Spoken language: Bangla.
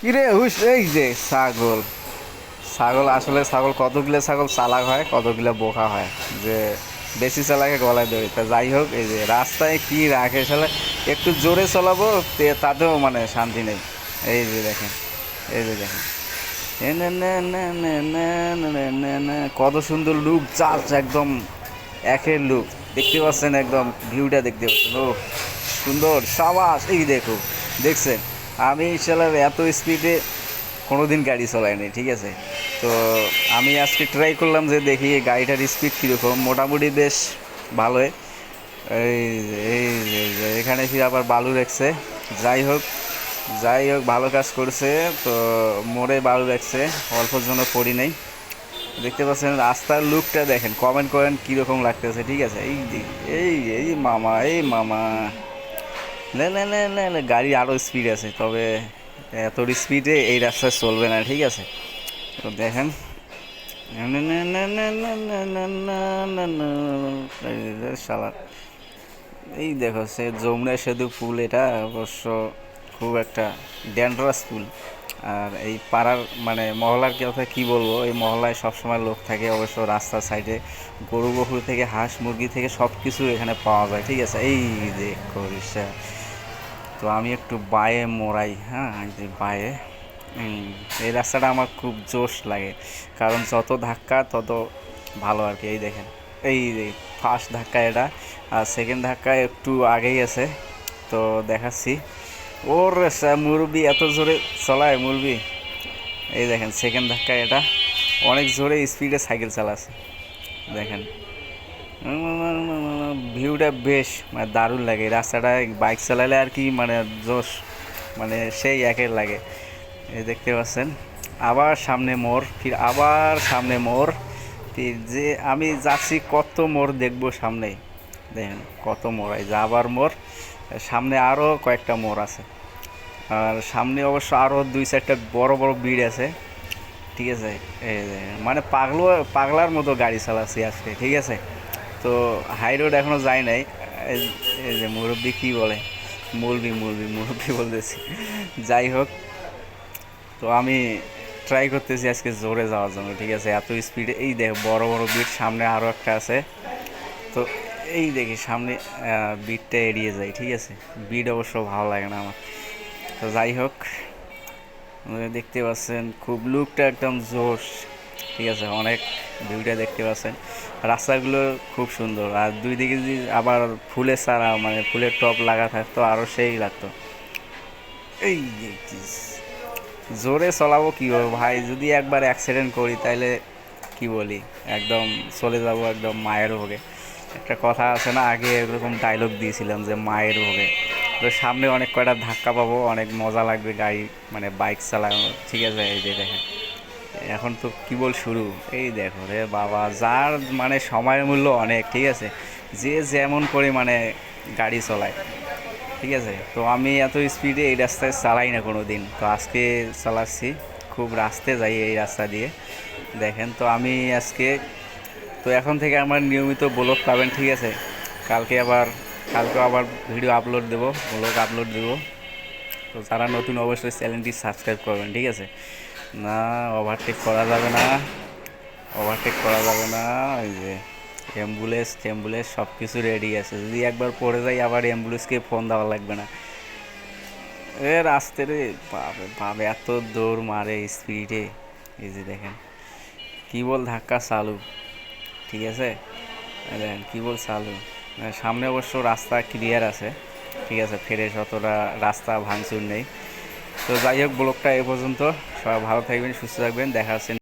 কিরে হুস, এই যে ছাগল। ছাগল আসলে ছাগল কতগুলো ছাগল চালাক হয়, কতগুলো বোকা হয়, যে বেশি চালাকে গলায় ধরে। তা যাই হোক, এই যে রাস্তায় কি রাখে শালা, একটু জোরে চালাবো তাতেও মানে শান্তি নেই। এই যে দেখেন, এই যে দেখেন, এ নে নে নে নে নে নে নে নে নে, কত সুন্দর লুক, জাস্ট একদম একের লুক। দেখতে পাচ্ছেন, একদম ভিউটা দেখতে পাচ্ছেন, ও সুন্দর সাবাস। এই দেখো, দেখছেন, আমি শালার এত স্পিডে কোনোদিন গাড়ি চালাইনি, ঠিক আছে। তো আমি আজকে ট্রাই করলাম যে দেখি এই গাড়িটার স্পিড কীরকম, মোটামুটি বেশ ভালোই। এই যে এখানে ফির আবার বালু রেখেছে। যাই হোক, যাই হোক, ভালো কাজ করছে। তো মোড়ে বালু রাখছে, অল্পর জন্য পড়ি নাই। দেখতে পাচ্ছেন রাস্তার লুকটা দেখেন, কমেন্ট করেন কীরকম লাগতেছে, ঠিক আছে। এই এই মামা, এই মামা, না না না না না, গাড়ি আরও স্পিড আছে, তবে এত স্পিডে এই রাস্তায় চলবে না, ঠিক আছে। তো দেখেন, শালা, এই দেখো সে যমুনা সেতু পুল, এটা অবশ্য খুব একটা ডেঞ্জারাস পুল। আর এই পাড়ার মানে মহলার কথা কি বলবো, এই মহলায় সবসময় লোক থাকে অবশ্য। রাস্তার সাইডে গরু বকরি থেকে হাঁস মুরগি থেকে সব কিছু এখানে পাওয়া যায়, ঠিক আছে। এই দেখো রিক্সা। তো আমি একটু বায়ে মোড়াই, হ্যাঁ, এই যে বায়ে। এই রাস্তাটা আমার খুব জোশ লাগে, কারণ যত ধাক্কা তত ভালো আর কি। এই দেখেন, এই যে ফার্স্ট ধাক্কা এটা, আর সেকেন্ড ধাক্কা একটু আগেই আছে। তো দেখাচ্ছি, ওর মুরবি এত জোরে চলায় মুরবি। এই দেখেন সেকেন্ড ধাক্কা এটা, অনেক জোরে স্পিডে সাইকেল চালাচ্ছে, দেখেন। ভিউটা বেশ মানে দারুণ লাগে এই রাস্তাটায় বাইক চালালে আর কি, মানে জোশ, মানে সেই একের লাগে। এই দেখতে পাচ্ছেন, আবার সামনে মোড়, ফির আবার সামনে মোড়, ফির যে আমি যাচ্ছি কত মোড় দেখবো সামনে। দেখেন কত মোড়, এই যে আবার মোড়, সামনে আরও কয়েকটা মোড় আছে। আর সামনে অবশ্য আরও দুই চারটা বড় বড় বিড় আছে, ঠিক আছে। এই যে মানে পাগলার মতো গাড়ি চালাচ্ছি আজকে, ঠিক আছে। তো হাই রোড এখনও যায় নাই। এই এই যে মুরব্বি কী বলে, মুরব্বি বলতেছি। যাই হোক, তো আমি ট্রাই করতেছি আজকে জোরে যাওয়ার জন্য, ঠিক আছে, এত স্পিডে। এই দেখ বড় বড় বিট, সামনে আরও একটা আছে। তো এই দেখি সামনে বিটটা এড়িয়ে যায়, ঠিক আছে। বিট অবশ্য ভালো লাগে না আমার। তো যাই হোক, দেখতে পাচ্ছেন খুব লুকটা একদম জোশ, ঠিক আছে। অনেক ভিউটা দেখতে পাচ্ছেন, রাস্তাগুলো খুব সুন্দর। আর দুই দিকে যদি আবার ফুলের চারা মানে ফুলের টপ লাগা থাকতো আরও সেই লাগতো। এই যে জোরে চলাবো কীভাবে ভাই, যদি একবার অ্যাক্সিডেন্ট করি তাহলে কি বলি, একদম চলে যাব একদম মায়ের ভোগে। একটা কথা আছে না, আগে এরকম ডায়লগ দিয়েছিলাম যে মায়ের ভোগে। তো সামনে অনেক কয়টা ধাক্কা পাবো, অনেক মজা লাগবে গাড়ি মানে বাইক চালানো, ঠিক আছে। এই যে দেখেন, এখন তো কেবল শুরু। এই দেখো রে বাবা, যার মানে সময়ের মূল্য অনেক, ঠিক আছে, যে যেমন করে মানে গাড়ি চলায়, ঠিক আছে। তো আমি এত স্পিডে এই রাস্তায় চালাই না কোনো দিন, তো আজকে চালাচ্ছি। খুব রাস্তায় যাই এই রাস্তা দিয়ে, দেখেন। তো আমি আজকে, তো এখন থেকে আমার নিয়মিত ব্লগ পাবেন, ঠিক আছে। কালকেও আবার ভিডিও আপলোড দেবো, ব্লগ আপলোড দেবো। তো যারা নতুন অবশ্যই চ্যানেলটি সাবস্ক্রাইব করবেন, ঠিক আছে। না, ওভারটেক করা যাবে না, ওভারটেক করা যাবে না। এই যে অ্যাম্বুলেন্স সব কিছু রেডি আছে, যদি একবার পড়ে যাই আবার অ্যাম্বুলেন্সকে ফোন দেওয়া লাগবে না। এ রাস্তে রে বাপে বাপে, এত দৌড় মারে স্পিডে। এই যে দেখেন, কি বল ধাক্কা চালু, ঠিক আছে। দেখেন কি বল চালু। সামনে অবশ্য রাস্তা ক্লিয়ার আছে, ঠিক আছে, ফ্রেশ, অতটা রাস্তা ভাঙচুর নেই। তো যাই হোক, ব্লগটা এ পর্যন্ত। সবাই ভালো থাকবেন, সুস্থ থাকবেন, দেখা হচ্ছে